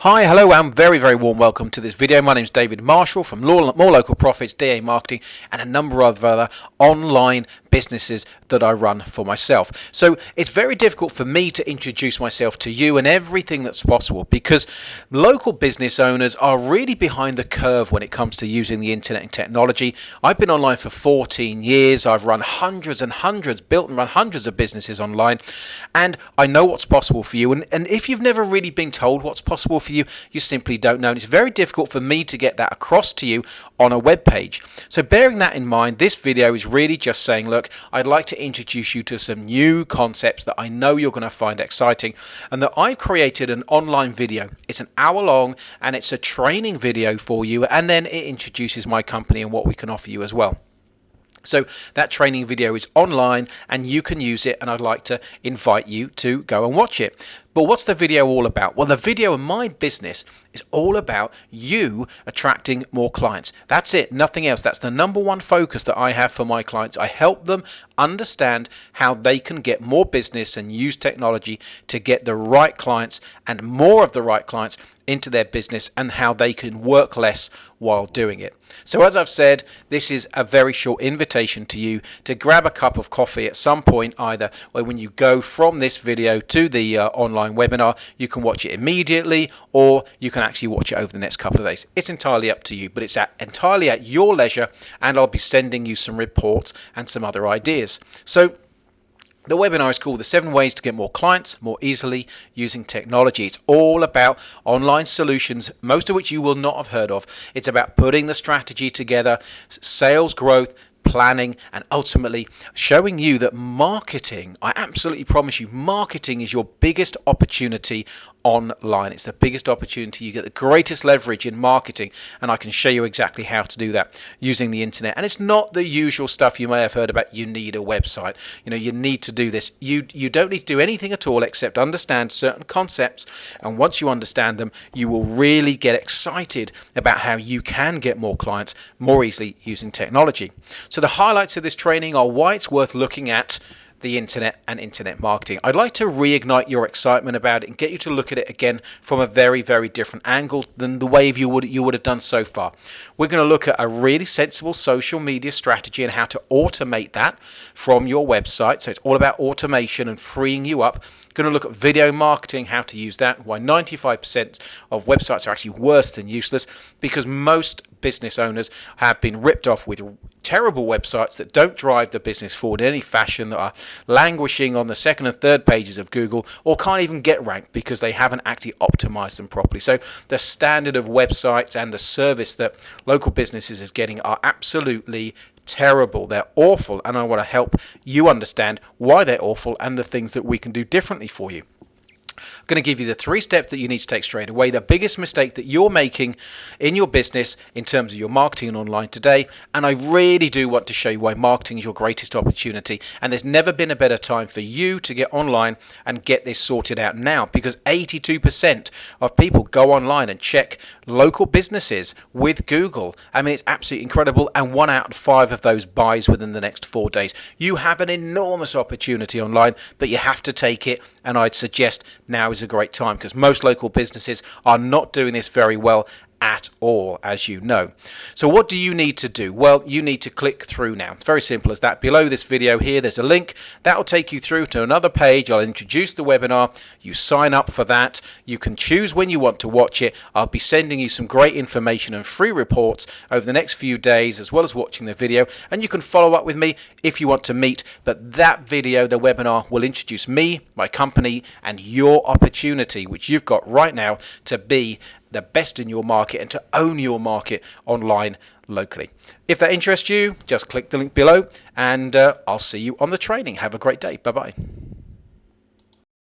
Hi, hello, and very warm welcome to this video. My name is David Marshall from More Local Profits, DA Marketing, and a number of other online businesses that I run for myself. So it's very difficult for me to introduce myself to you and everything that's possible because local business owners are really behind the curve when it comes to using the internet and technology. I've been online for 14 years. I've run hundreds and hundreds, built and run hundreds of businesses online, and I know what's possible for you. And if you've never really been told what's possible for you, you simply don't know. And it's very difficult for me to get that across to you on a web page. So bearing that in mind, this video is really just saying, look, I'd like to introduce you to some new concepts that I know you're going to find exciting, and that I've created an online video. It's an hour long and it's a training video for you, and then it introduces my company and what we can offer you as well. So that training video is online and you can use it, and I'd like to invite you to go and watch it. But what's the video all about? Well, the video in my business is all about you attracting more clients. That's it, nothing else. That's the number one focus that I have for my clients. I help them understand how they can get more business and use technology to get the right clients and more of the right clients into their business, and how they can work less while doing it. So as I've said, this is a very short invitation to you to grab a cup of coffee at some point, either when you go from this video to the online webinar. You can watch it immediately, or you can actually watch it over the next couple of days. It's entirely up to you, but it's entirely at your leisure, and I'll be sending you some reports and some other ideas. So the webinar is called The 7 Ways to Get More Clients More Easily Using Technology. It's all about online solutions, most of which you will not have heard of. It's about putting the strategy together, sales growth, planning, and ultimately showing you that marketing, I absolutely promise you, marketing is your biggest opportunity online. It's the biggest opportunity. You get the greatest leverage in marketing, and I can show you exactly how to do that using the internet. And it's not the usual stuff you may have heard about. You need a website, you need to do this. You don't need to do anything at all except understand certain concepts, and once you understand them, you will really get excited about how you can get more clients more easily using technology. So the highlights of this training are why it's worth looking at the internet and internet marketing. I'd like to reignite your excitement about it and get you to look at it again from a very different angle than the way you would have done so far. We're going to look at a really sensible social media strategy and how to automate that from your website. So it's all about automation and freeing you up. Going to look at video marketing, how to use that, why 95% of websites are actually worse than useless, because most business owners have been ripped off with terrible websites that don't drive the business forward in any fashion, that are languishing on the second and third pages of Google, or can't even get ranked because they haven't actually optimized them properly. So the standard of websites and the service that local businesses is getting are absolutely terrible. They're awful, and I want to help you understand why they're awful and the things that we can do differently for you. I'm going to give you the 3 steps that you need to take straight away. The biggest mistake that you're making in your business in terms of your marketing and online today, and I really do want to show you why marketing is your greatest opportunity, and there's never been a better time for you to get online and get this sorted out now, because 82% of people go online and check local businesses with Google. I mean, it's absolutely incredible, and 1 out of 5 of those buys within the next 4 days. You have an enormous opportunity online, but you have to take it, and I'd suggest now is a great time, because most local businesses are not doing this very well at all, as you know. So what do you need to do? Well, you need to click through now. It's very simple as that. Below this video here, there's a link that will take you through to another page. I'll introduce the webinar. You sign up for that. You can choose when you want to watch it. I'll be sending you some great information and free reports over the next few days, as well as watching the video, and you can follow up with me if you want to meet. But that video, the webinar, will introduce me, my company, and your opportunity, which you've got right now to be the best in your market and to own your market online locally. If that interests you, just click the link below, and I'll see you on the training. Have a great day. Bye-bye.